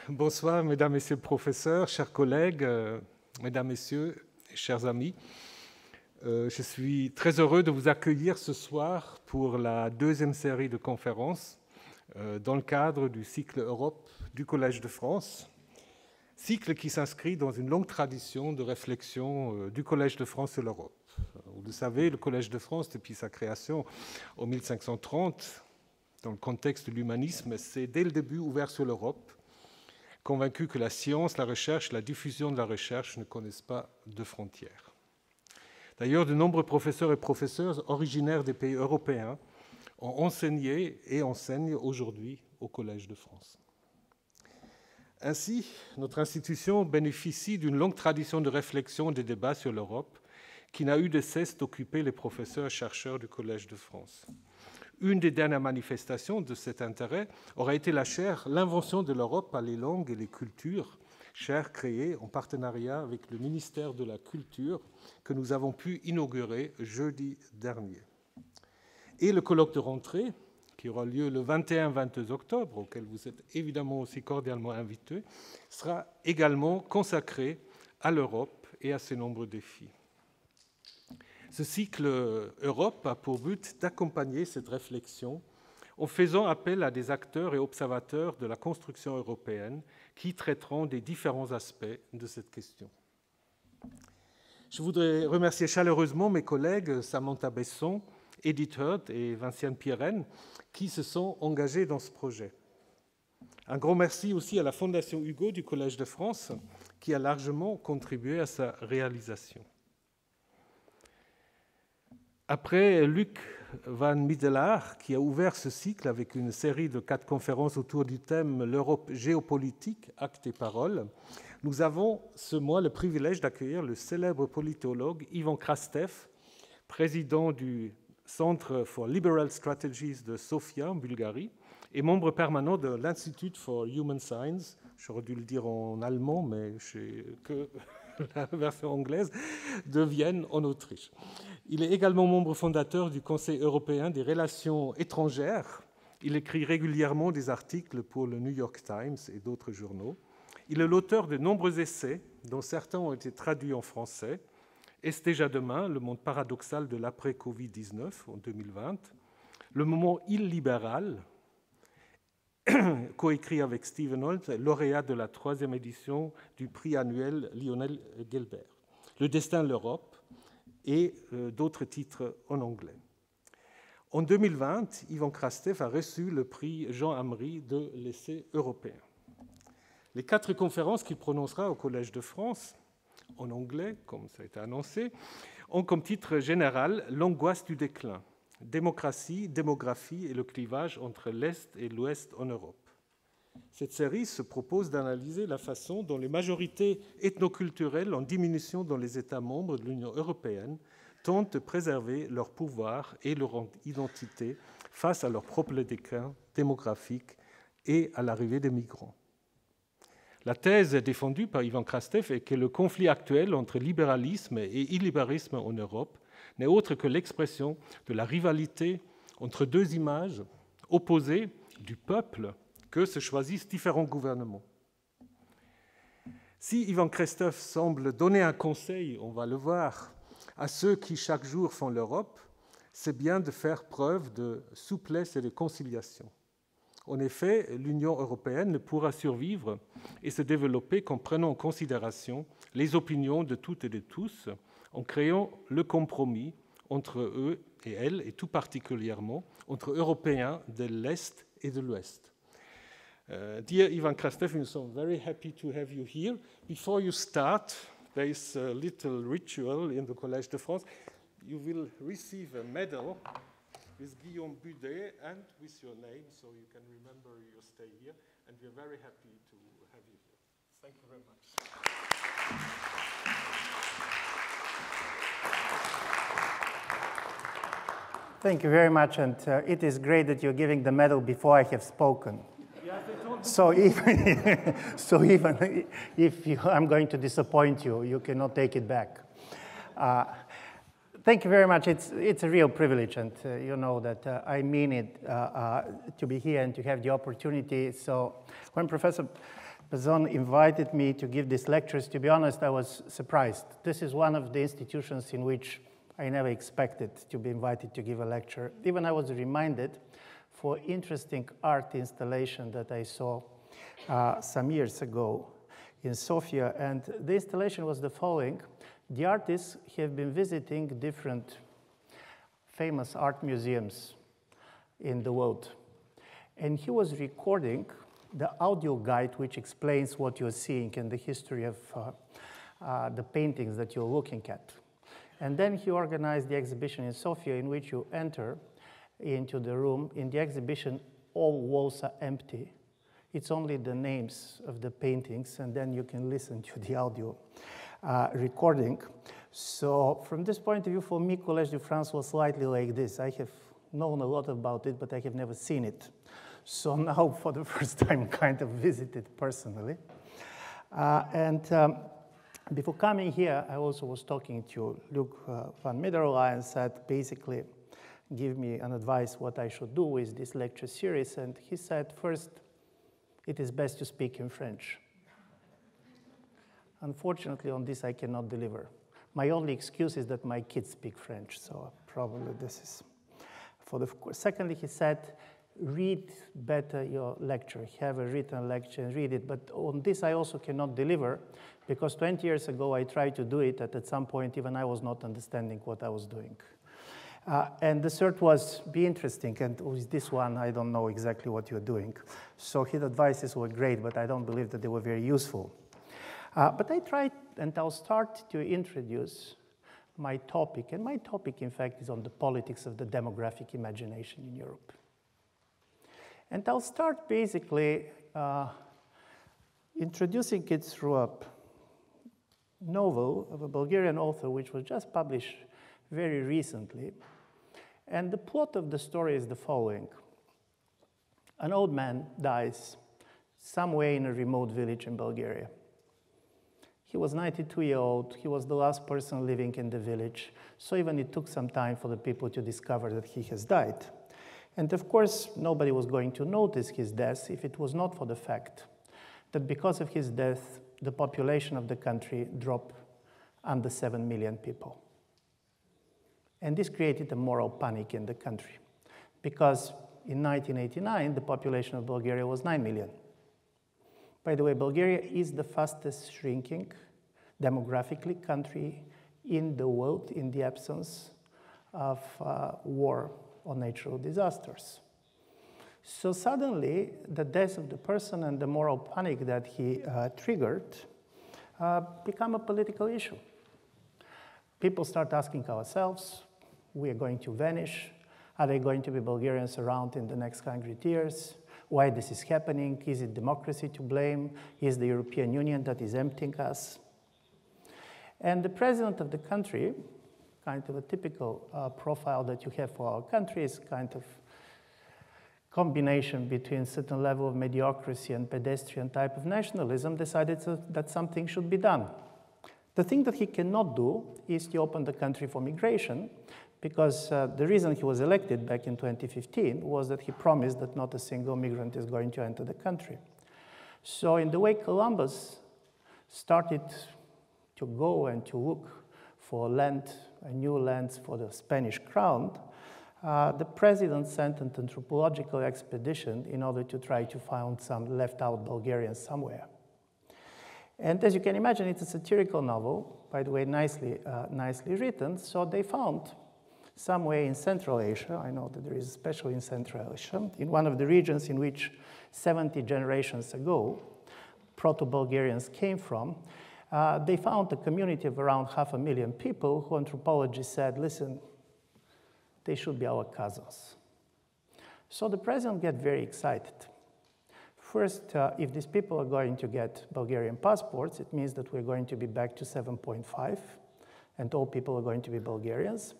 Bonsoir, mesdames, messieurs les professeurs, chers collègues, mesdames, messieurs, chers amis. Je suis très heureux de vous accueillir ce soir pour la deuxième série de conférences dans le cadre du cycle Europe du Collège de France, cycle qui s'inscrit dans une longue tradition de réflexion du Collège de France et l'Europe. Vous le savez, le Collège de France, depuis sa création en 1530, dans le contexte de l'humanisme, s'est dès le début ouvert sur l'Europe, convaincu que la science, la recherche, la diffusion de la recherche ne connaissent pas de frontières. D'ailleurs, de nombreux professeurs et professeurs originaires des pays européens ont enseigné et enseignent aujourd'hui au Collège de France. Ainsi, notre institution bénéficie d'une longue tradition de réflexion et de débat sur l'Europe qui n'a eu de cesse d'occuper les professeurs et chercheurs du Collège de France. Une des dernières manifestations de cet intérêt aura été la chaire « L'invention de l'Europe par les langues et les cultures », chaire créée en partenariat avec le ministère de la Culture que nous avons pu inaugurer jeudi dernier. Et le colloque de rentrée, qui aura lieu le 21-22 octobre, auquel vous êtes évidemment aussi cordialement invités, sera également consacré à l'Europe et à ses nombreux défis. Ce cycle Europe a pour but d'accompagner cette réflexion en faisant appel à des acteurs et observateurs de la construction européenne qui traiteront des différents aspects de cette question. Je voudrais remercier chaleureusement mes collègues Samantha Besson, Edith Hurt et Vinciane Pirenne qui se sont engagés dans ce projet. Un grand merci aussi à la Fondation Hugo du Collège de France qui a largement contribué à sa réalisation. Après Luc van Middelaar, qui a ouvert ce cycle avec une série de 4 conférences autour du thème « L'Europe géopolitique, actes et paroles », nous avons ce mois le privilège d'accueillir le célèbre politologue Ivan Krastev, président du Centre for Liberal Strategies de Sofia, en Bulgarie, et membre permanent de l'Institute for Human Science, j'aurais dû le dire en allemand, mais je n'ai que la version anglaise, de Vienne, en Autriche. Il est également membre fondateur du Conseil européen des relations étrangères. Il écrit régulièrement des articles pour le New York Times et d'autres journaux. Il est l'auteur de nombreux essais, dont certains ont été traduits en français. Est-ce déjà demain, le monde paradoxal de l'après-Covid-19 en 2020, Le moment illibéral, coécrit avec Stephen Holt, lauréat de la 3e édition du prix annuel Lionel Gelbert, Le destin de l'Europe et d'autres titres en anglais. En 2020, Ivan Krastev a reçu le prix Jean Amry de l'essai européen. Les 4 conférences qu'il prononcera au Collège de France, en anglais, comme ça a été annoncé, ont comme titre général « L'angoisse du déclin ». Démocratie, démographie et le clivage entre l'Est et l'Ouest en Europe. Cette série se propose d'analyser la façon dont les majorités ethnoculturelles en diminution dans les États membres de l'Union européenne tentent de préserver leur pouvoir et leur identité face à leur propre déclin démographique et à l'arrivée des migrants. La thèse défendue par Ivan Krastev est que le conflit actuel entre libéralisme et illibéralisme en Europe n'est autre que l'expression de la rivalité entre 2 images opposées du peuple que se choisissent différents gouvernements. Si Ivan Krastev semble donner un conseil, on va le voir, à ceux qui chaque jour font l'Europe, c'est bien de faire preuve de souplesse et de conciliation. En effet, l'Union européenne ne pourra survivre et se développer qu'en prenant en considération les opinions de toutes et de tous, en créant le compromis entre eux et elles, et tout particulièrement entre Européens de l'Est et de l'Ouest. Dear Ivan Krastev, I'm so very happy to have you here. Before you start, there is a little ritual in the Collège de France. You will receive a medal with Guillaume Budet and with your name, so you can remember your stay here, and we are very happy to have you here. Thank you very much. Thank you very much, and it is great that you're giving the medal before I have spoken. So even if I'm going to disappoint you, you cannot take it back. Thank you very much. It's a real privilege, and you know that I mean it to be here and to have the opportunity. So when Professor Besson invited me to give these lectures. To be honest, I was surprised. This is one of the institutions in which I never expected to be invited to give a lecture. Even I was reminded for interesting art installation that I saw some years ago in Sofia, and the installation was the following. The artists have been visiting different famous art museums in the world, and he was recording the audio guide which explains what you're seeing and the history of the paintings that you're looking at. And then he organized the exhibition in Sofia in which you enter into the room. In the exhibition, all walls are empty. It's only the names of the paintings, and then you can listen to the audio recording. So from this point of view, for me, Collège de France was slightly like this. I have known a lot about it, but I have never seen it. So now, for the first time, kind of visited personally. Before coming here, I also was talking to Luc van Midderlei and said, basically, give me an advice what I should do with this lecture series. And he said, first, it is best to speak in French. Unfortunately, on this I cannot deliver. My only excuse is that my kids speak French, so probably this is for the. Secondly, he said, read better your lecture. Have a written lecture and read it. But on this I also cannot deliver, because 20 years ago I tried to do it, and at some point even I was not understanding what I was doing. And the third was, be interesting, and with this one, I don't know exactly what you're doing. So his advices were great, but I don't believe that they were very useful. But I tried, and I'll start to introduce my topic, and my topic, in fact, is on the politics of the demographic imagination in Europe. And I'll start basically introducing it through a novel of a Bulgarian author, which was just published very recently. And the plot of the story is the following. An old man dies somewhere in a remote village in Bulgaria. He was 92-year-old. He was the last person living in the village. So even it took some time for the people to discover that he has died. And of course, nobody was going to notice his death if it was not for the fact that because of his death, the population of the country dropped under 7 million people. And this created a moral panic in the country, because in 1989, the population of Bulgaria was 9 million. By the way, Bulgaria is the fastest shrinking demographically country in the world in the absence of war or natural disasters. So suddenly, the death of the person and the moral panic that he triggered become a political issue. People start asking ourselves, we are going to vanish. Are there going to be Bulgarians around in the next 100 years? Why this is happening? Is it democracy to blame? Is the European Union that is emptying us? And the president of the country, kind of a typical profile that you have for our country, is kind of combination between certain level of mediocrity and pedestrian type of nationalism, decided that something should be done. The thing that he cannot do is to open the country for migration, because the reason he was elected back in 2015 was that he promised that not a single migrant is going to enter the country. So in the way Columbus started to go and to look for land, new lands for the Spanish crown, the president sent an anthropological expedition in order to try to find some left-out Bulgarians somewhere. And as you can imagine, it's a satirical novel, by the way, nicely written. So they found somewhere in Central Asia, I know that there is especially in Central Asia, in one of the regions in which 70 generations ago Proto-Bulgarians came from, they found a community of around 500,000 people who anthropologists said, listen, they should be our cousins. So the president got very excited. First, if these people are going to get Bulgarian passports, it means that we're going to be back to 7.5, and all people are going to be Bulgarians.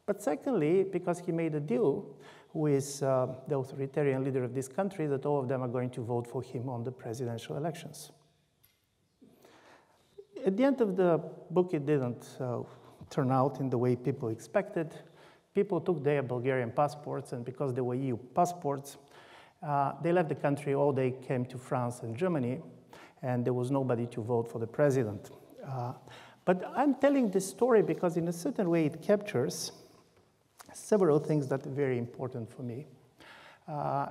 But secondly, because he made a deal with the authoritarian leader of this country that all of them are going to vote for him on the presidential elections. At the end of the book, it didn't turn out in the way people expected. People took their Bulgarian passports, and because they were EU passports, they left the country, or they came to France and Germany. and there was nobody to vote for the president. But I'm telling this story because in a certain way it captures several things that are very important for me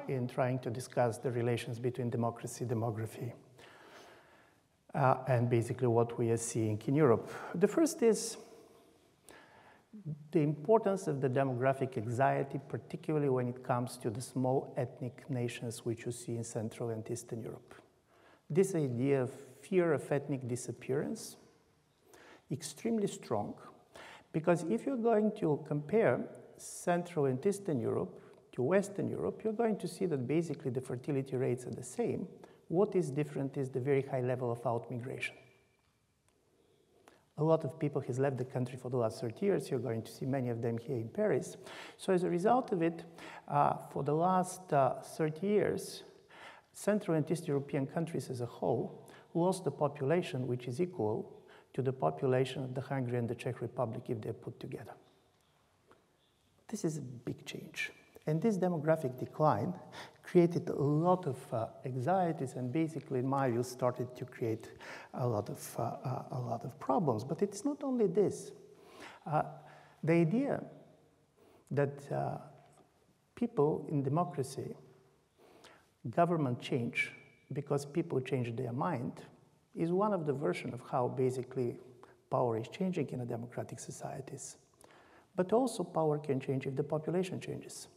in trying to discuss the relations between democracy, demography, and basically what we are seeing in Europe. The first is the importance of the demographic anxiety, particularly when it comes to the small ethnic nations which you see in Central and Eastern Europe. This idea of fear of ethnic disappearance, extremely strong, because if you're going to compare Central and Eastern Europe to Western Europe, you're going to see that basically the fertility rates are the same. What is different is the very high level of out-migration. A lot of people has left the country for the last 30 years. You're going to see many of them here in Paris. So as a result of it, for the last 30 years, Central and East European countries as a whole lost a population which is equal to the population of the Hungary and the Czech Republic if they're put together. This is a big change. And this demographic decline created a lot of anxieties and basically, in my view, started to create a lot of problems. But it's not only this. The idea that people in democracy, government change because people change their mind is one of the versions of how basically power is changing in a democratic societies. But also power can change if the population changes.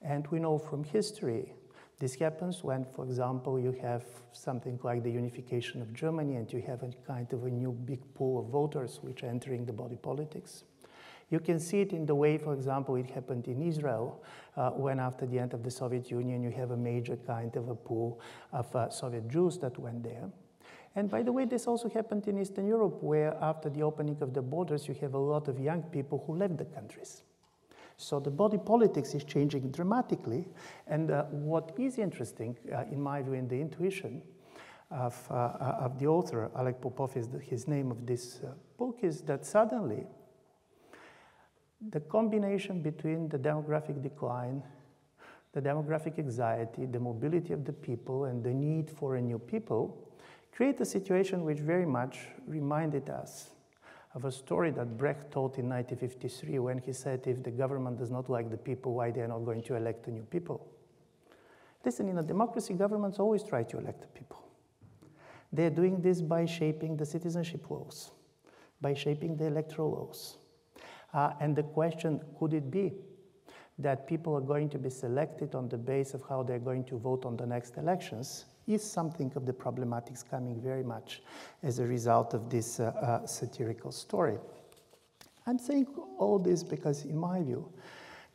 And we know from history, this happens when, for example, you have something like the unification of Germany and you have a kind of a new big pool of voters which are entering the body politics. You can see it in the way, for example, it happened in Israel when after the end of the Soviet Union, you have a major kind of a pool of Soviet Jews that went there. And by the way, this also happened in Eastern Europe, where after the opening of the borders, you have a lot of young people who left the countries. So the body politics is changing dramatically. And what is interesting, in my view, in the intuition of the author, Oleg Popov is his name of this book, is that suddenly the combination between the demographic decline, the demographic anxiety, the mobility of the people, and the need for a new people create a situation which very much reminded us of a story that Brecht told in 1953 when he said, if the government does not like the people, why they are not going to elect a new people? Listen, in a democracy, governments always try to elect the people. They're doing this by shaping the citizenship laws, by shaping the electoral laws. And the question, could it be that people are going to be selected on the basis of how they're going to vote on the next elections, is something of the problematics coming very much as a result of this satirical story. I'm saying all this because, in my view,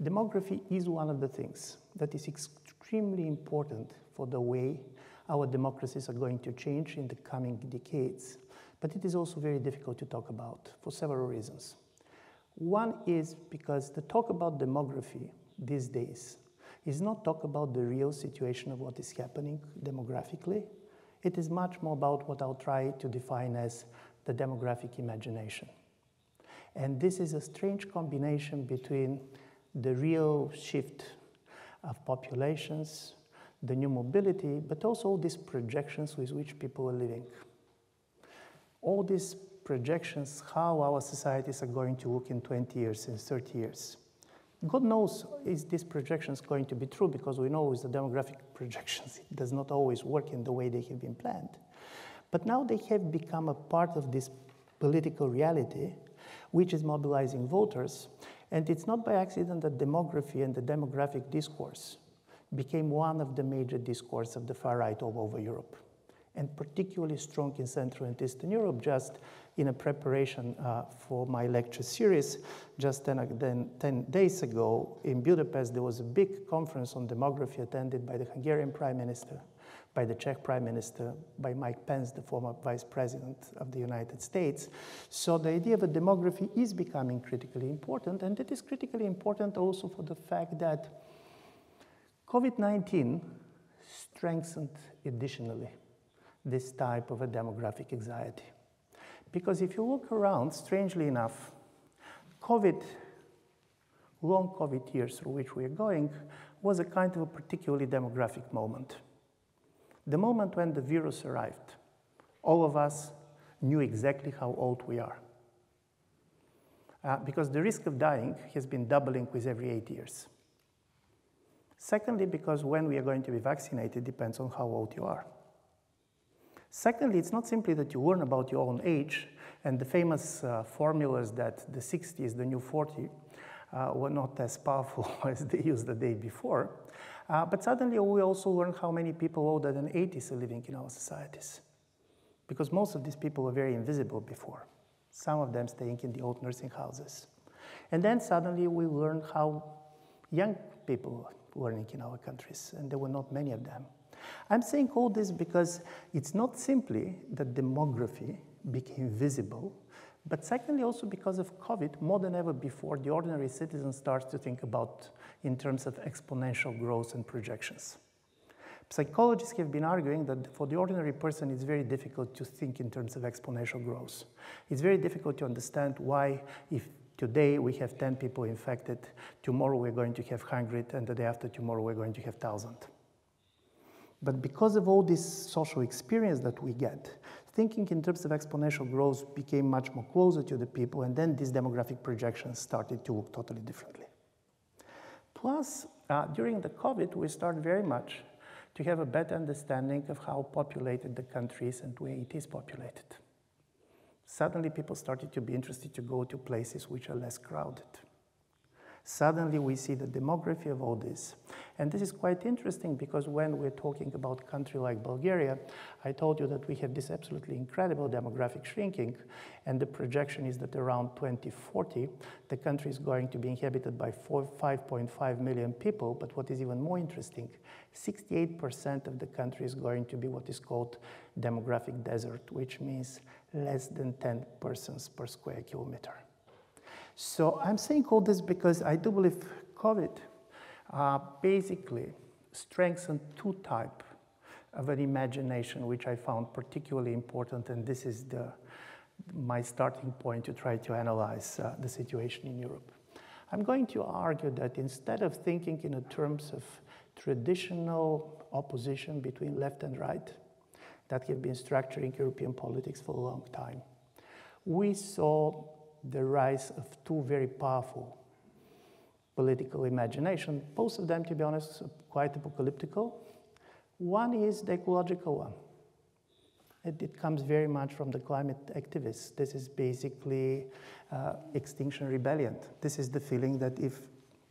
demography is one of the things that is extremely important for the way our democracies are going to change in the coming decades. But it is also very difficult to talk about for several reasons. One is because the talk about demography these days is not talk about the real situation of what is happening demographically. It is much more about what I'll try to define as the demographic imagination. And this is a strange combination between the real shift of populations, the new mobility, but also all these projections with which people are living. All these projections, how our societies are going to look in 20 years, in 30 years. God knows, is these projections going to be true? Because we know with the demographic projections, it does not always work in the way they have been planned. But now they have become a part of this political reality, which is mobilizing voters. And it's not by accident that demography and the demographic discourse became one of the major discourses of the far right all over Europe, and particularly strong in Central and Eastern Europe. Just in a preparation for my lecture series, just 10 days ago in Budapest, there was a big conference on demography attended by the Hungarian Prime Minister, by the Czech Prime Minister, by Mike Pence, the former Vice President of the United States. So the idea of a demography is becoming critically important, and it is critically important also for the fact that COVID-19 strengthened additionally this type of a demographic anxiety. Because if you look around, strangely enough, long COVID years through which we are going, was a kind of a particularly demographic moment. The moment when the virus arrived, all of us knew exactly how old we are. Because the risk of dying has been doubling with every 8 years. Secondly, because when we are going to be vaccinated depends on how old you are. Secondly, it's not simply that you learn about your own age, and the famous formulas that the 60 is the new 40 were not as powerful as they used the day before. But suddenly we also learn how many people older than 80 are living in our societies. Because most of these people were very invisible before. Some of them staying in the old nursing houses. And then suddenly we learn how young people are learning in our countries, and there were not many of them. I'm saying all this because it's not simply that demography became visible, but secondly also because of COVID, more than ever before, the ordinary citizen starts to think about in terms of exponential growth and projections. Psychologists have been arguing that for the ordinary person, it's very difficult to think in terms of exponential growth. It's very difficult to understand why, if today we have 10 people infected, tomorrow we're going to have 100, and the day after tomorrow we're going to have 1,000. But because of all this social experience that we get, thinking in terms of exponential growth became much more closer to the people, and then these demographic projections started to look totally differently. Plus, during the COVID, we started very much to have a better understanding of how populated the country is and where it is populated. Suddenly, people started to be interested to go to places which are less crowded. Suddenly, we see the demography of all this. And this is quite interesting because when we're talking about a country like Bulgaria, I told you that we have this absolutely incredible demographic shrinking, and the projection is that around 2040, the country is going to be inhabited by 5.5 million people, but what is even more interesting, 68% of the country is going to be what is called demographic desert, which means less than 10 persons per square kilometer. So I'm saying all this because I do believe COVID basically strengthened two types of an imagination, which I found particularly important, and this is my starting point to try to analyze the situation in Europe. I'm going to argue that instead of thinking in terms of traditional opposition between left and right that have been structuring European politics for a long time, we saw the rise of two very powerful political imagination, both of them, to be honest, quite apocalyptical. One is the ecological one. It comes very much from the climate activists. This is basically Extinction Rebellion. This is the feeling that if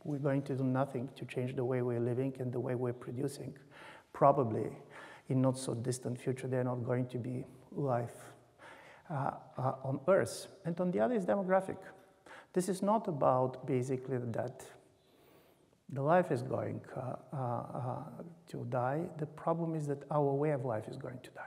we're going to do nothing to change the way we're living and the way we're producing, probably in not so distant future, they're not going to be life on Earth. And on the other is demographic. This is not about basically that the life is going to die. The problem is that our way of life is going to die.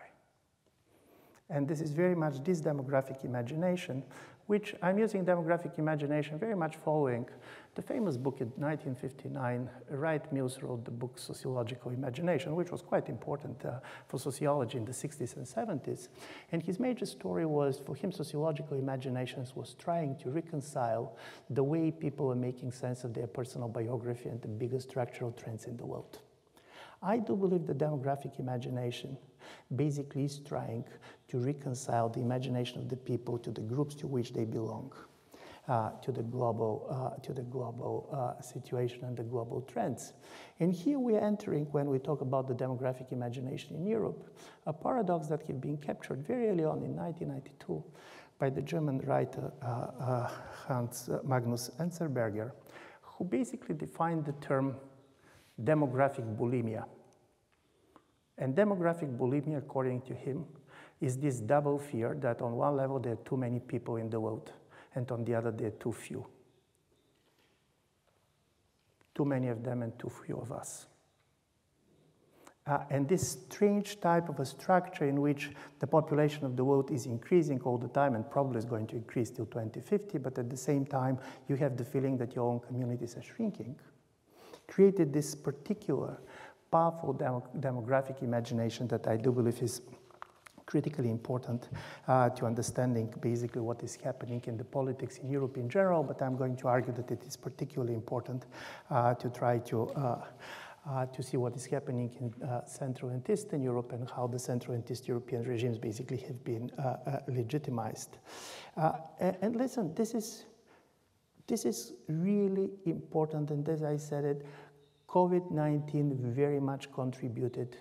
And this is very much this demographic imagination, which I'm using demographic imagination very much following the famous book in 1959. Wright Mills wrote the book Sociological Imagination, which was quite important for sociology in the 60s and 70s. And his major story was, for him, sociological imaginations was trying to reconcile the way people are making sense of their personal biography and the bigger structural trends in the world. I do believe the demographic imagination basically is trying to reconcile the imagination of the people to the groups to which they belong, to the global situation and the global trends. And here we are entering, when we talk about the demographic imagination in Europe, a paradox that had been captured very early on in 1992 by the German writer Hans Magnus Enzensberger, who basically defined the term demographic bulimia. And demographic bulimia, according to him, is this double fear that on one level there are too many people in the world, and on the other there are too few. Too many of them and too few of us. And this strange type of a structure in which the population of the world is increasing all the time and probably is going to increase till 2050, but at the same time you have the feeling that your own communities are shrinking, created this particular powerful demographic imagination that I do believe is critically important to understanding basically what is happening in the politics in Europe in general, but I'm going to argue that it is particularly important to try to to see what is happening in Central and Eastern Europe and how the Central and East European regimes basically have been legitimized. And listen, this is really important, and as I said it, COVID-19 very much contributed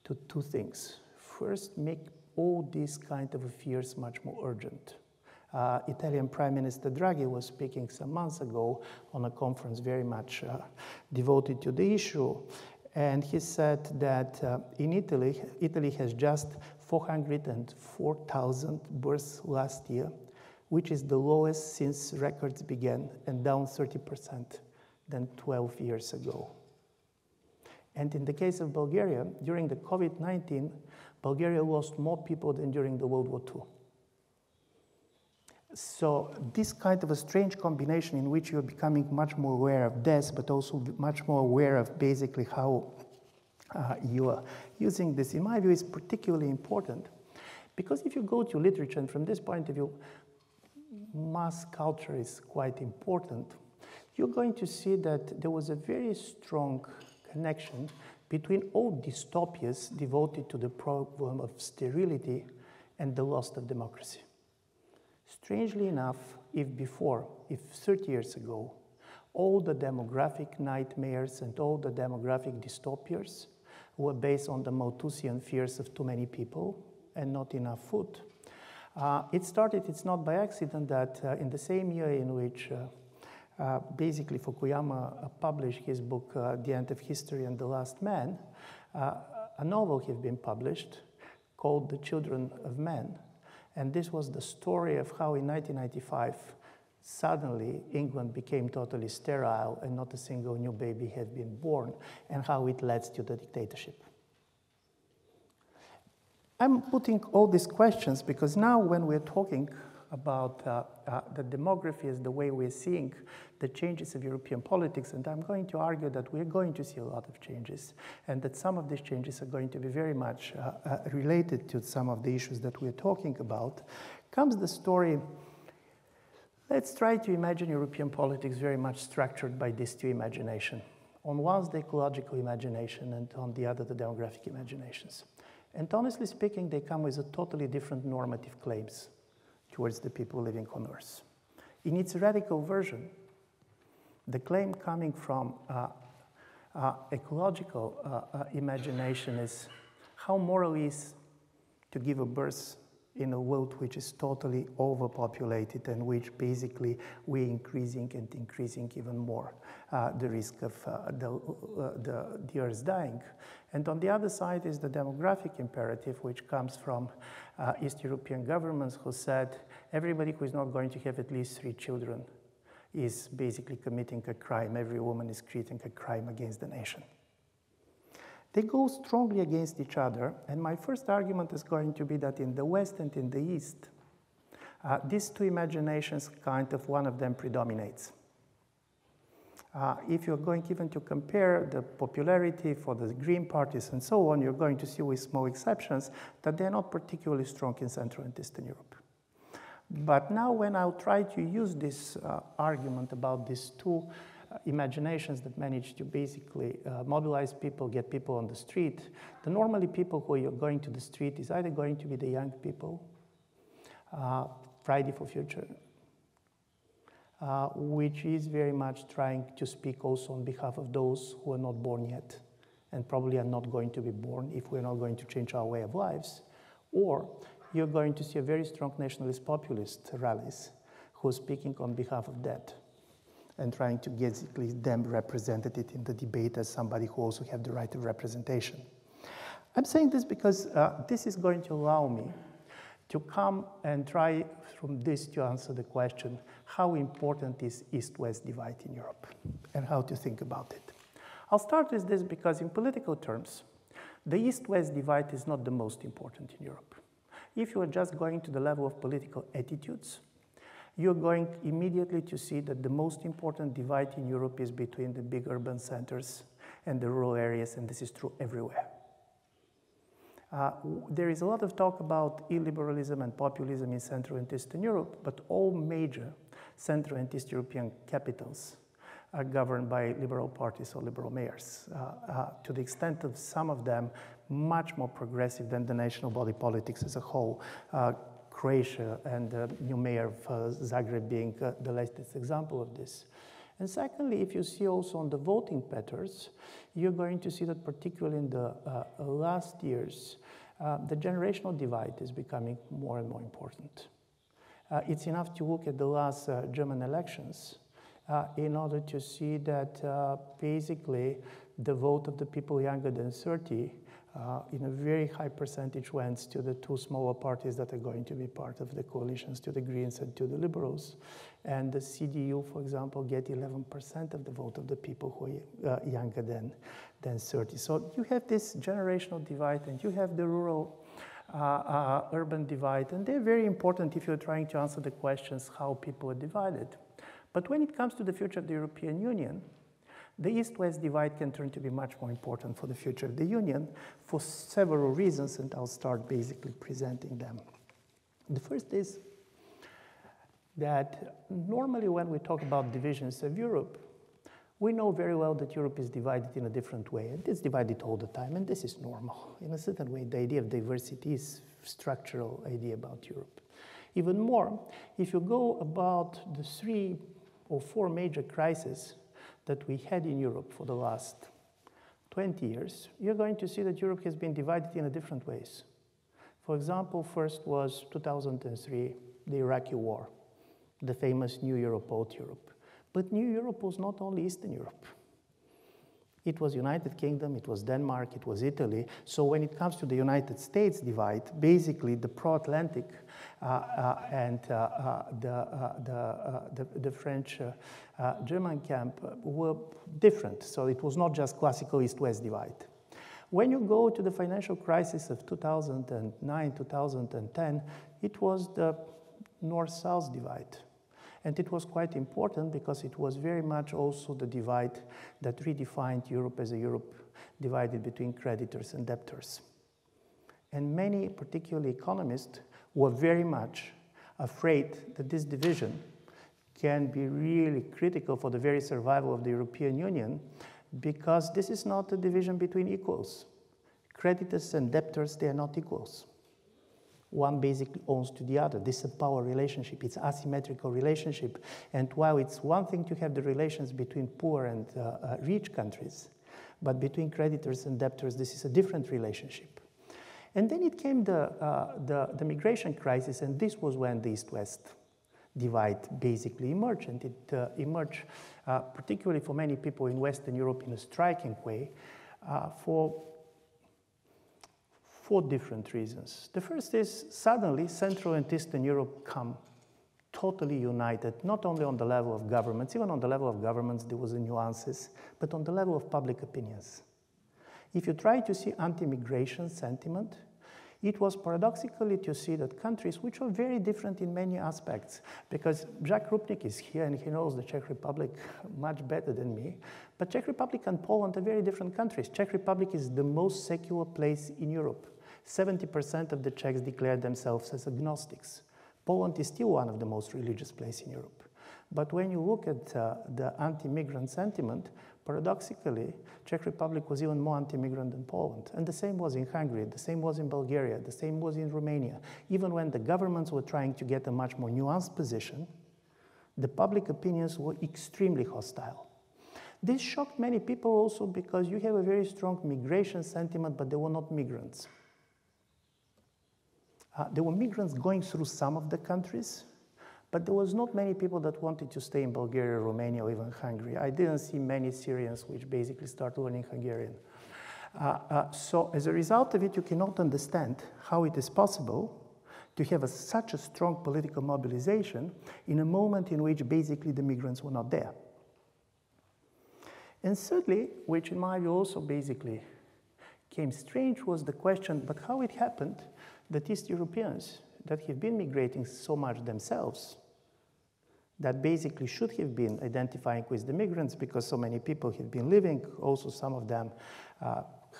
to two things. First, make all these kind of fears much more urgent. Italian Prime Minister Draghi was speaking some months ago on a conference very much devoted to the issue, and he said that in Italy has just 404,000 births last year, which is the lowest since records began, and down 30% than 12 years ago. And in the case of Bulgaria, during the COVID-19, Bulgaria lost more people than during the World War II. So this kind of a strange combination in which you're becoming much more aware of death, but also much more aware of basically how you are using this, in my view, is particularly important. Because if you go to literature, and from this point of view, mass culture is quite important, you're going to see that there was a very strong connection between all dystopias devoted to the problem of sterility and the loss of democracy. Strangely enough, if 30 years ago, all the demographic nightmares and all the demographic dystopias were based on the Malthusian fears of too many people and not enough food, it's not by accident that in the same year in which basically Fukuyama published his book, The End of History and the Last Man, a novel had been published called The Children of Men. And this was the story of how in 1995, suddenly England became totally sterile and not a single new baby had been born, and how it led to the dictatorship. I'm putting all these questions because now when we're talking about the demography as the way we're seeing the changes of European politics, and I'm going to argue that we're going to see a lot of changes, and that some of these changes are going to be very much related to some of the issues that we're talking about, comes the story. Let's try to imagine European politics very much structured by these two imaginations. On one, the ecological imagination, and on the other, the demographic imaginations. And honestly speaking, they come with a totally different normative claims towards the people living on Earth. In its radical version, the claim coming from ecological imagination is how moral is to give a birth in a world which is totally overpopulated and which basically we're increasing and increasing even more the risk of the Earth dying. And on the other side is the demographic imperative, which comes from East European governments who said everybody who is not going to have at least 3 children is basically committing a crime. Every woman is committing a crime against the nation. They go strongly against each other, and my first argument is going to be that in the West and in the East, these two imaginations, kind of one of them predominates. If you're going even to compare the popularity for the Green parties and so on, you're going to see, with small exceptions, that they're not particularly strong in Central and Eastern Europe. But now when I'll try to use this argument about these two imaginations that manage to basically mobilize people, get people on the street, the normally people who are going to the street is either going to be the young people, Friday for Future, which is very much trying to speak also on behalf of those who are not born yet and probably are not going to be born if we're not going to change our way of lives. Or you're going to see a very strong nationalist populist rallies who are speaking on behalf of that and trying to basically them represented it in the debate as somebody who also have the right of representation. I'm saying this because this is going to allow me to come and try from this to answer the question, how important is East-West divide in Europe and how to think about it. I'll start with this because in political terms, the East-West divide is not the most important in Europe. If you are just going to the level of political attitudes, you're going immediately to see that the most important divide in Europe is between the big urban centers and the rural areas, and this is true everywhere. There is a lot of talk about illiberalism and populism in Central and Eastern Europe, but all major Central and East European capitals governed by liberal parties or liberal mayors, to the extent of some of them much more progressive than the national body politics as a whole. Croatia and the new mayor of Zagreb being the latest example of this. And secondly, if you see also on the voting patterns, you're going to see that particularly in the last years, the generational divide is becoming more and more important. It's enough to look at the last German elections in order to see that basically the vote of the people younger than 30 in a very high percentage went to the two smaller parties that are going to be part of the coalitions, to the Greens and to the Liberals. And the CDU, for example, get 11% of the vote of the people who are younger than 30. So you have this generational divide, and you have the rural urban divide, and they're very important if you're trying to answer the questions how people are divided. But when it comes to the future of the European Union, the East-West divide can turn to be much more important for the future of the Union for several reasons, and I'll start basically presenting them. The first is that normally when we talk about divisions of Europe, we know very well that Europe is divided in a different way, and it's divided all the time, and this is normal. In a certain way, the idea of diversity is a structural idea about Europe. Even more, if you go about the 3 or 4 major crises that we had in Europe for the last 20 years, you're going to see that Europe has been divided in different ways. For example, first was 2003, the Iraqi war, the famous New Europe, Old Europe. But New Europe was not only Eastern Europe. It was United Kingdom, it was Denmark, it was Italy. So when it comes to the United States divide, basically the pro-Atlantic and the French-German camp were different. So it was not just classical East-West divide. When you go to the financial crisis of 2009, 2010, it was the North-South divide. And it was quite important because it was very much also the divide that redefined Europe as a Europe divided between creditors and debtors. And many, particularly economists, were very much afraid that this division can be really critical for the very survival of the European Union, because this is not a division between equals. Creditors and debtors, they are not equals. One basically owns to the other. This is a power relationship. It's asymmetrical relationship. And while it's one thing to have the relations between poor and rich countries, but between creditors and debtors, this is a different relationship. And then it came the migration crisis, and this was when the East-West divide basically emerged. And it emerged, particularly for many people in Western Europe, in a striking way, for 4 different reasons. The first is suddenly Central and Eastern Europe come totally united, not only on the level of governments, even on the level of governments there was nuances, but on the level of public opinions. If you try to see anti-migration sentiment, it was paradoxically to see that countries which are very different in many aspects, because Jack Rupnik is here and he knows the Czech Republic much better than me, but Czech Republic and Poland are very different countries. Czech Republic is the most secular place in Europe. 70% of the Czechs declare themselves as agnostics. Poland is still one of the most religious places in Europe. But when you look at the anti-migrant sentiment, paradoxically, Czech Republic was even more anti-migrant than Poland. And the same was in Hungary, the same was in Bulgaria, the same was in Romania. Even when the governments were trying to get a much more nuanced position, the public opinions were extremely hostile. This shocked many people also because you have a very strong migration sentiment, but they were not migrants. There were migrants going through some of the countries, but there was not many people that wanted to stay in Bulgaria, Romania, or even Hungary. I didn't see many Syrians which basically start learning Hungarian. So as a result of it, you cannot understand how it is possible to have such a strong political mobilization in a moment in which basically the migrants were not there. And thirdly, which in my view also basically came strange, was the question, but how it happened that East Europeans that have been migrating so much themselves, that basically should have been identifying with the migrants because so many people have been living, also some of them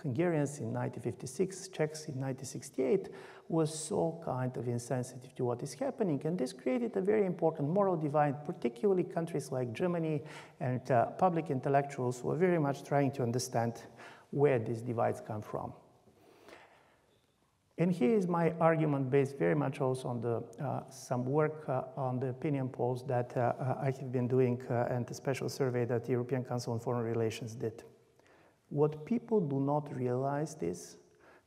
Hungarians in 1956, Czechs in 1968, was so kind of insensitive to what is happening. And this created a very important moral divide, particularly countries like Germany and public intellectuals who are very much trying to understand where these divides come from. And here is my argument based very much also on some work on the opinion polls that I have been doing and a special survey that the European Council on Foreign Relations did. What people do not realize is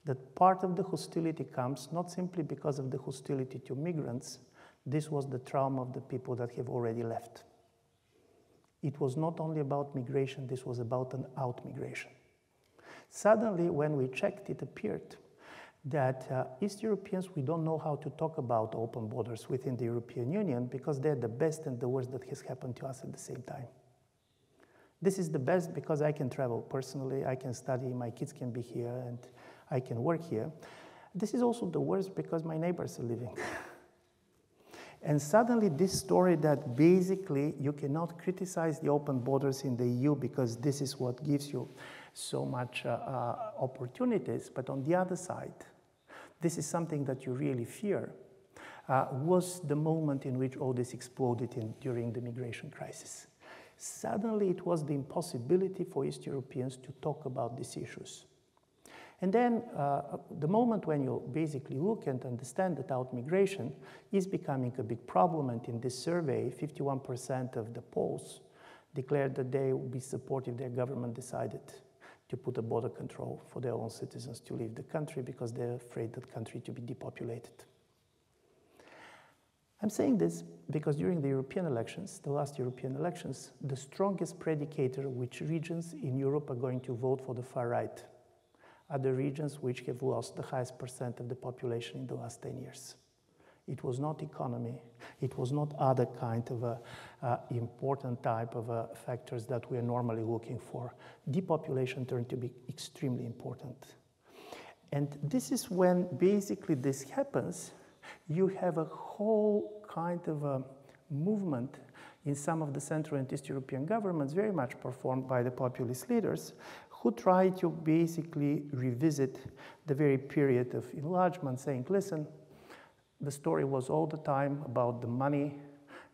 that part of the hostility comes not simply because of the hostility to migrants. This was the trauma of the people that have already left. It was not only about migration, this was about an out-migration. Suddenly, when we checked, it appeared that East Europeans, we don't know how to talk about open borders within the European Union because they're the best and the worst that has happened to us at the same time. This is the best because I can travel personally, I can study, my kids can be here, and I can work here. This is also the worst because my neighbors are leaving. And suddenly this story that basically you cannot criticize the open borders in the EU because this is what gives you so much opportunities, but on the other side, this is something that you really fear, was the moment in which all this exploded during the migration crisis. Suddenly it was the impossibility for East Europeans to talk about these issues. And then the moment when you basically look and understand that out-migration is becoming a big problem, and in this survey, 51% of the polls declared that they would be supportive if their government decided to put a border control for their own citizens to leave the country because they're afraid that country to be depopulated. I'm saying this because during the European elections, the last European elections, the strongest predicator which regions in Europe are going to vote for the far right are the regions which have lost the highest percent of the population in the last 10 years. It was not economy. It was not other kind of important type of factors that we are normally looking for. Depopulation turned to be extremely important. And this is when basically this happens, you have a whole kind of a movement in some of the Central and East European governments, very much performed by the populist leaders, who try to basically revisit the very period of enlargement, saying, listen, the story was all the time about the money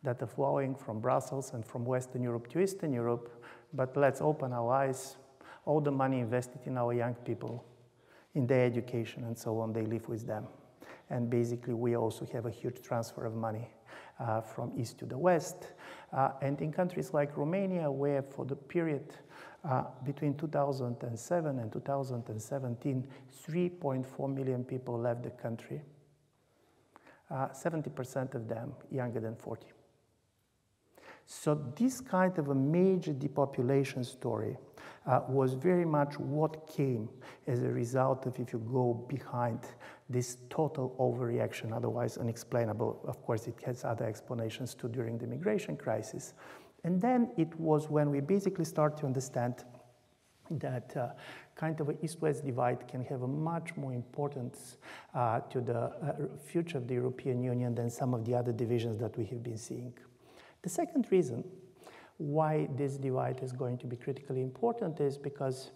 that are flowing from Brussels and from Western Europe to Eastern Europe, but let's open our eyes. All the money invested in our young people, in their education and so on, they live with them. And basically, we also have a huge transfer of money from East to the West. And in countries like Romania, where for the period between 2007 and 2017, 3.4 million people left the country. 70% of them younger than 40. So this kind of a major depopulation story was very much what came as a result of, if you go behind this total overreaction, otherwise unexplainable. Of course, it has other explanations too during the migration crisis. And then it was when we basically start to understand that kind of an East-West divide can have a much more importance to the future of the European Union than some of the other divisions that we have been seeing. The second reason why this divide is going to be critically important is because,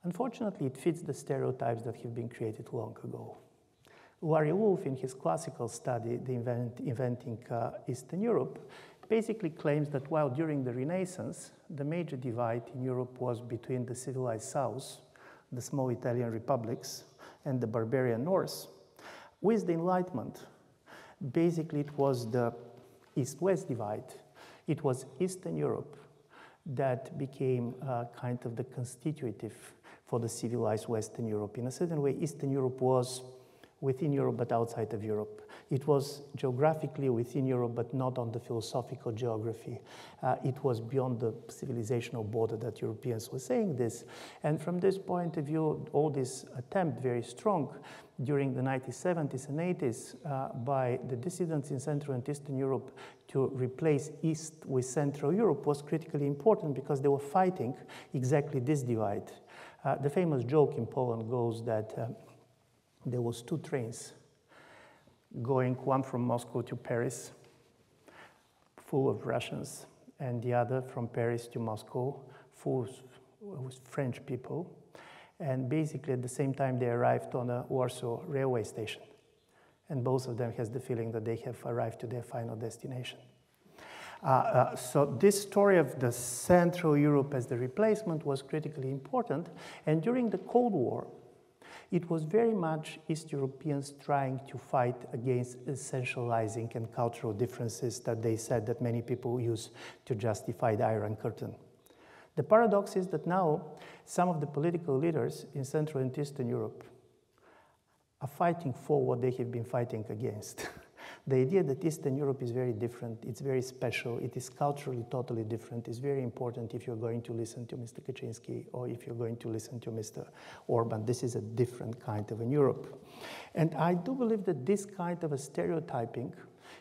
unfortunately, it fits the stereotypes that have been created long ago. Larry Wolff, in his classical study, Inventing Eastern Europe, basically claims that while during the Renaissance, the major divide in Europe was between the civilized South, the small Italian republics, and the barbarian North, with the Enlightenment, basically it was the East-West divide. It was Eastern Europe that became kind of the constitutive for the civilized Western Europe. In a certain way, Eastern Europe was within Europe but outside of Europe. It was geographically within Europe but not on the philosophical geography. It was beyond the civilizational border that Europeans were saying this. And from this point of view, all this attempt, very strong, during the 1970s and 80s by the dissidents in Central and Eastern Europe to replace East with Central Europe was critically important because they were fighting exactly this divide. The famous joke in Poland goes that there was two trains going, one from Moscow to Paris, full of Russians, and the other from Paris to Moscow, full with French people. And basically at the same time they arrived on a Warsaw railway station. And both of them has the feeling that they have arrived to their final destination. So this story of the Central Europe as the replacement was critically important. And during the Cold War, it was very much East Europeans trying to fight against essentializing and cultural differences that they said that many people use to justify the Iron Curtain. The paradox is that now some of the political leaders in Central and Eastern Europe are fighting for what they have been fighting against. The idea that Eastern Europe is very different, it's very special, it is culturally totally different, is very important if you're going to listen to Mr. Kaczynski or if you're going to listen to Mr. Orban. This is a different kind of a Europe. And I do believe that this kind of a stereotyping,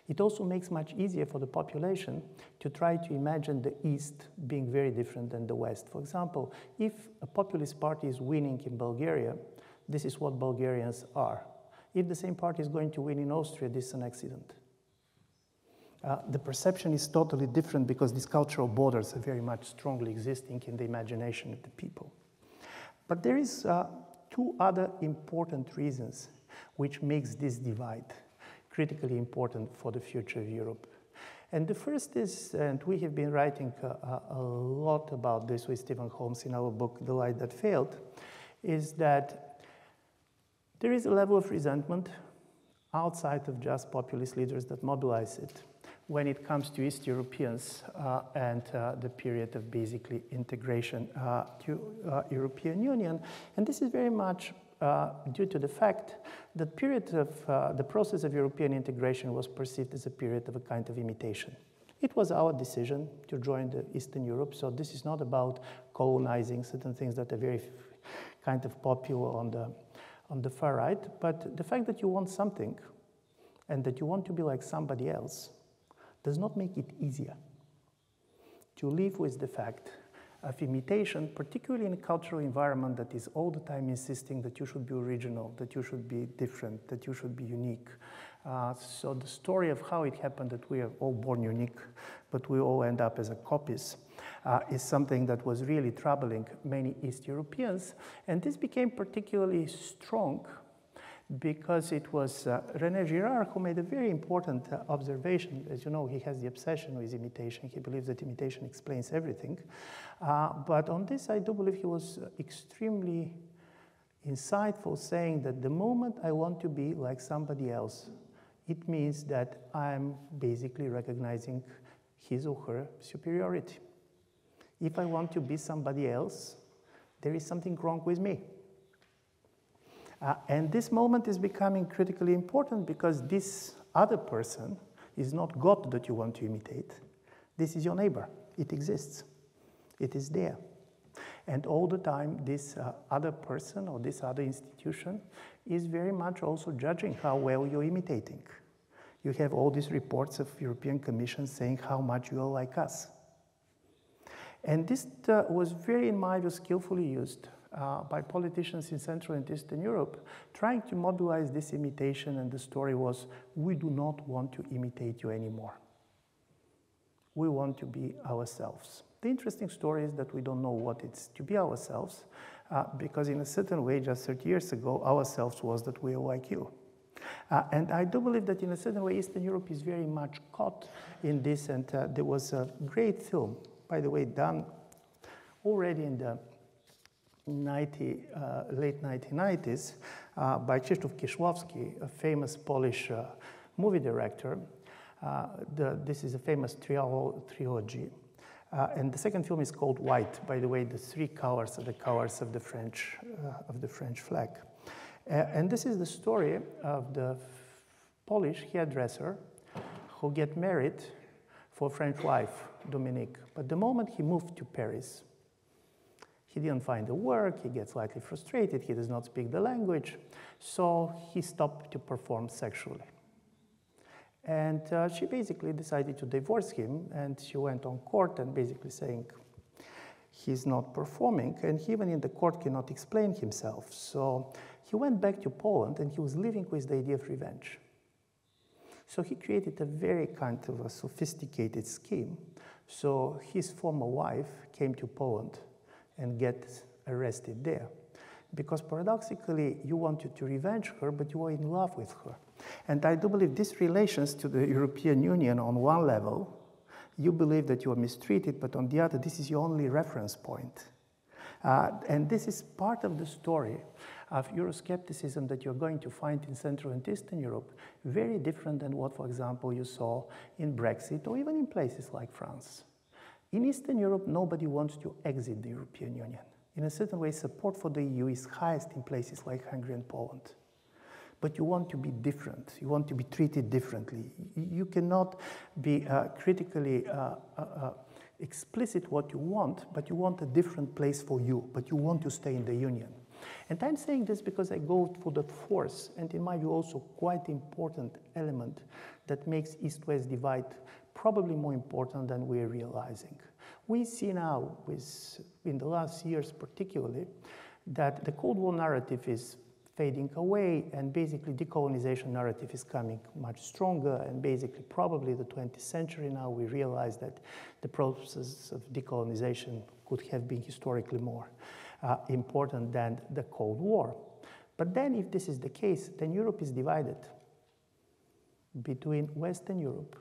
it also makes much easier for the population to try to imagine the East being very different than the West. For example, if a populist party is winning in Bulgaria, this is what Bulgarians are. If the same party is going to win in Austria, this is an accident. The perception is totally different because these cultural borders are very much strongly existing in the imagination of the people. But there is two other important reasons which makes this divide critically important for the future of Europe. And the first is, and we have been writing a lot about this with Stephen Holmes in our book, The Light That Failed, is that there is a level of resentment outside of just populist leaders that mobilize it when it comes to East Europeans and the period of basically integration to European Union. And this is very much due to the fact that period of the process of European integration was perceived as a period of a kind of imitation. It was our decision to join the Eastern Europe, so this is not about colonizing certain things that are very kind of popular on the far right, but the fact that you want something and that you want to be like somebody else does not make it easier to live with the fact of imitation, particularly in a cultural environment that is all the time insisting that you should be original, that you should be different, that you should be unique. So the story of how it happened that we are all born unique, but we all end up as a copies, is something that was really troubling many East Europeans. And this became particularly strong because it was René Girard who made a very important observation. As you know, he has the obsession with imitation. He believes that imitation explains everything. But on this, I do believe he was extremely insightful, saying that the moment I want to be like somebody else, it means that I'm basically recognizing his or her superiority. If I want to be somebody else, there is something wrong with me. And this moment is becoming critically important because this other person is not God that you want to imitate. This is your neighbor. It exists. It is there. And all the time, this other person or this other institution is very much also judging how well you're imitating. You have all these reports of European Commission saying how much you are like us. And this was very, in my view, skillfully used by politicians in Central and Eastern Europe, trying to mobilize this imitation, and the story was, we do not want to imitate you anymore. We want to be ourselves. The interesting story is that we don't know what it's to be ourselves, because in a certain way, just 30 years ago, ourselves was that we are like you. And I do believe that in a certain way, Eastern Europe is very much caught in this, and there was a great film, by the way, done already in the late 1990s by Krzysztof Kieślowski, a famous Polish movie director. This is a famous trilogy. And the second film is called White. By the way, the three colors are the colors of the French flag. And this is the story of the Polish hairdresser who get married for a French wife, Dominique. But the moment he moved to Paris, he didn't find the work, he gets slightly frustrated, he does not speak the language, so he stopped to perform sexually. And she basically decided to divorce him, and she went on court and basically saying he's not performing, and he even in the court cannot explain himself. So he went back to Poland, and he was living with the idea of revenge. So he created a very kind of a sophisticated scheme. So his former wife came to Poland and get arrested there. because paradoxically, you wanted to revenge her, but you were in love with her. And I do believe this relations to the European Union on one level, you believe that you are mistreated, but on the other, this is your only reference point. And this is part of the story of Euroscepticism that you're going to find in Central and Eastern Europe, very different than what, for example, you saw in Brexit or even in places like France. In Eastern Europe, nobody wants to exit the European Union. In a certain way, support for the EU is highest in places like Hungary and Poland. But you want to be different. You want to be treated differently. You cannot be critically explicit what you want, but you want a different place for you, but you want to stay in the Union. And I'm saying this because I go for the fourth, and in my view also quite important element that makes East-West divide probably more important than we're realizing. We see now, in the last years particularly, that the Cold War narrative is fading away, and basically decolonization narrative is coming much stronger, and basically probably the 20th century now we realize that the process of decolonization could have been historically more important than the Cold War. But then if this is the case, then Europe is divided between Western Europe,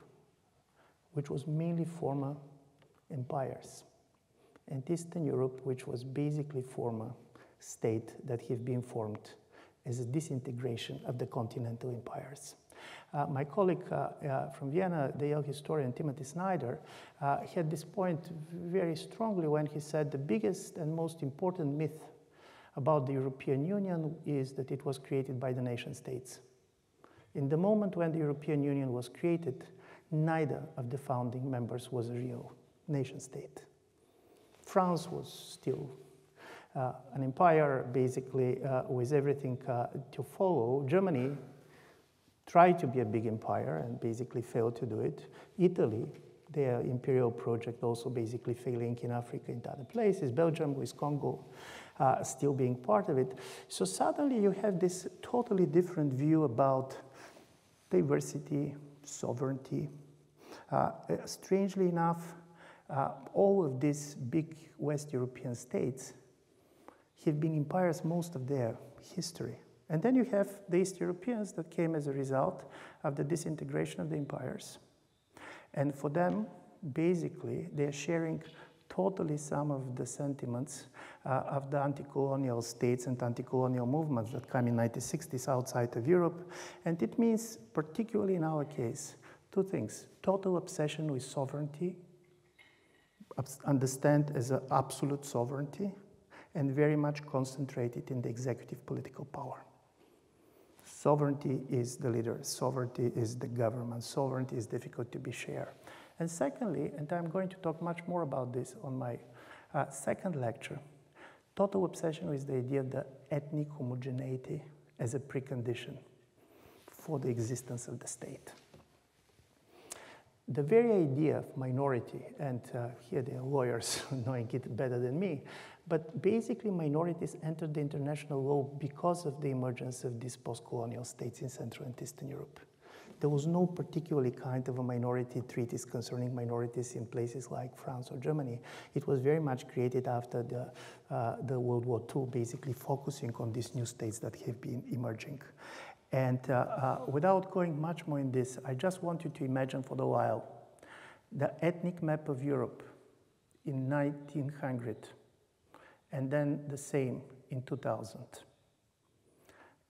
which was mainly former empires, and Eastern Europe, which was basically former state that have been formed as a disintegration of the continental empires. My colleague from Vienna, the Yale historian Timothy Snyder, had this point very strongly when he said the biggest and most important myth about the European Union is that it was created by the nation states. In the moment when the European Union was created, neither of the founding members was a real nation state. France was still an empire, basically, with everything to follow. Germany tried to be a big empire and basically failed to do it. Italy, their imperial project also basically failing in Africa and other places. Belgium with Congo still being part of it. So suddenly you have this totally different view about diversity, sovereignty. Strangely enough, all of these big West European states have been empires most of their history. And then you have the East Europeans that came as a result of the disintegration of the empires. And for them, basically, they're sharing totally some of the sentiments of the anti-colonial states and anti-colonial movements that come in the 1960s outside of Europe. And it means, particularly in our case, two things: total obsession with sovereignty, understand as an absolute sovereignty, and very much concentrated in the executive political power. Sovereignty is the leader, sovereignty is the government, sovereignty is difficult to be shared. And secondly, and I'm going to talk much more about this on my second lecture, total obsession with the idea of the ethnic homogeneity as a precondition for the existence of the state. The very idea of minority, and here there are lawyers knowing it better than me, but basically minorities entered the international law because of the emergence of these post-colonial states in Central and Eastern Europe. There was no particularly kind of a minority treaties concerning minorities in places like France or Germany. It was very much created after the World War II, basically focusing on these new states that have been emerging. And without going much more in this, I just want you to imagine for a while the ethnic map of Europe in 1900, and then the same in 2000.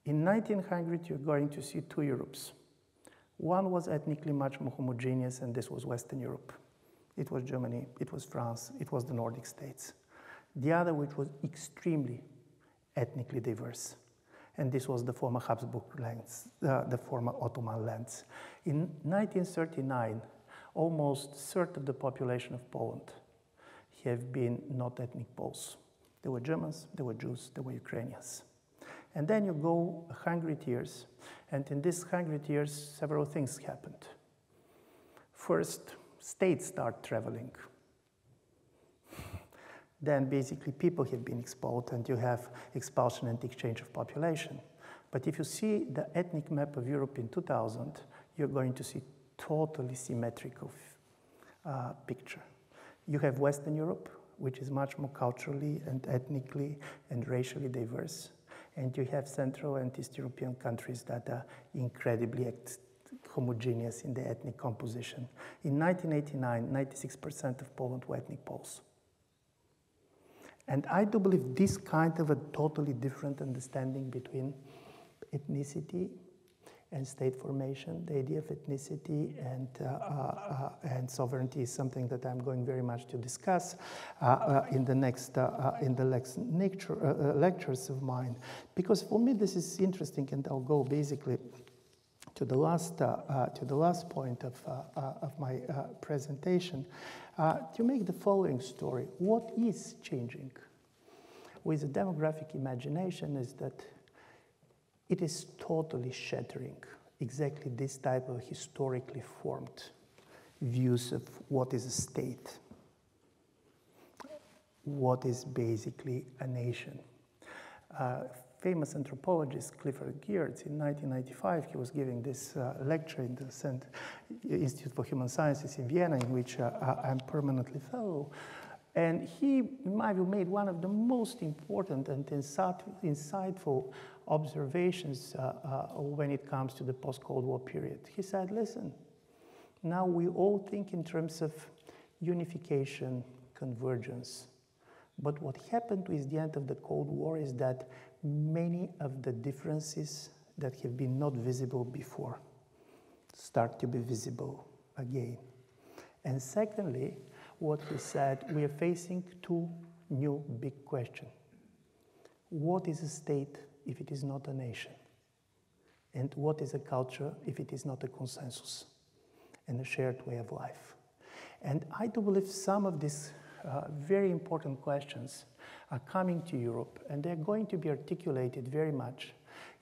In 1900, you're going to see two Europes. One was ethnically much more homogeneous, and this was Western Europe. It was Germany, it was France, it was the Nordic states. The other, which was extremely ethnically diverse, and this was the former Habsburg lands, the former Ottoman lands. In 1939, almost a third of the population of Poland have been not ethnic Poles. There were Germans, there were Jews, there were Ukrainians. And then you go 100 years, and in these 100 years, several things happened. First, states start traveling. Then basically people have been expelled, and you have expulsion and exchange of population. But if you see the ethnic map of Europe in 2000, you're going to see totally symmetrical picture. You have Western Europe, which is much more culturally and ethnically and racially diverse. And you have Central and East European countries that are incredibly homogeneous in the ethnic composition. In 1989, 96% of Poland were ethnic Poles. And I do believe this kind of a totally different understanding between ethnicity and state formation, the idea of ethnicity and sovereignty is something that I'm going very much to discuss in the next lectures of mine. Because for me this is interesting, and I'll go basically to the last point of my presentation to make the following story. What is changing with the demographic imagination is that it is totally shattering exactly this type of historically formed views of what is a state, what is basically a nation. Famous anthropologist Clifford Geertz in 1995, he was giving this lecture in the Institute for Human Sciences in Vienna, in which I'm permanently fellow. And he, in my view, made one of the most important and insightful observations when it comes to the post-Cold War period. He said, listen, now we all think in terms of unification, convergence. But what happened with the end of the Cold War is that many of the differences that have been not visible before start to be visible again. And secondly, what he said, we are facing two new big questions. What is a state if it is not a nation? And what is a culture if it is not a consensus and a shared way of life? And I do believe some of these very important questions are coming to Europe, and they're going to be articulated very much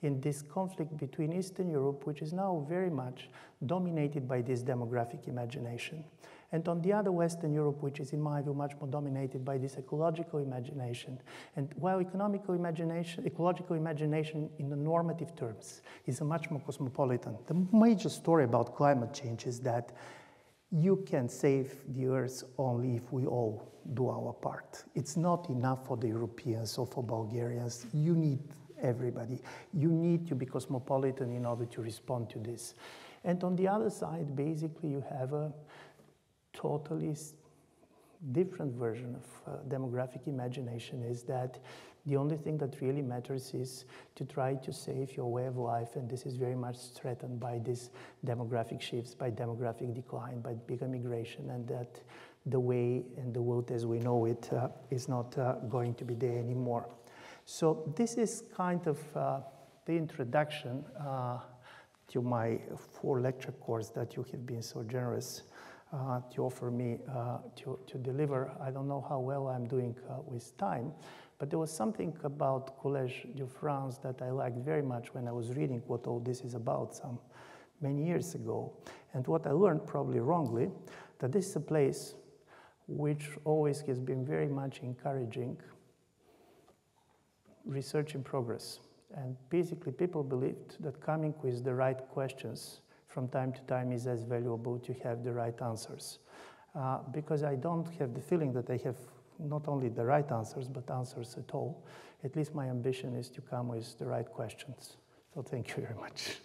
in this conflict between Eastern Europe, which is now very much dominated by this demographic imagination, and on the other Western Europe, which is in my view much more dominated by this ecological imagination. And while ecological imagination in the normative terms is a much more cosmopolitan, the major story about climate change is that you can save the Earth only if we all do our part. It's not enough for the Europeans or for Bulgarians. You need everybody. You need to be cosmopolitan in order to respond to this. And on the other side, basically, you have a totally different version of demographic imagination, is that the only thing that really matters is to try to save your way of life, and this is very much threatened by these demographic shifts, by demographic decline, by bigger migration, and that the way and the world as we know it is not going to be there anymore. So this is kind of the introduction to my 4-lecture course that you have been so generous to offer me to deliver. I don't know how well I'm doing with time, but there was something about Collège de France that I liked very much when I was reading what all this is about many years ago. And what I learned, probably wrongly, that this is a place which always has been very much encouraging research in progress. And basically people believed that coming with the right questions from time to time is as valuable to have the right answers. Because I don't have the feeling that I have not only the right answers, but answers at all. At least my ambition is to come with the right questions. So thank you very much.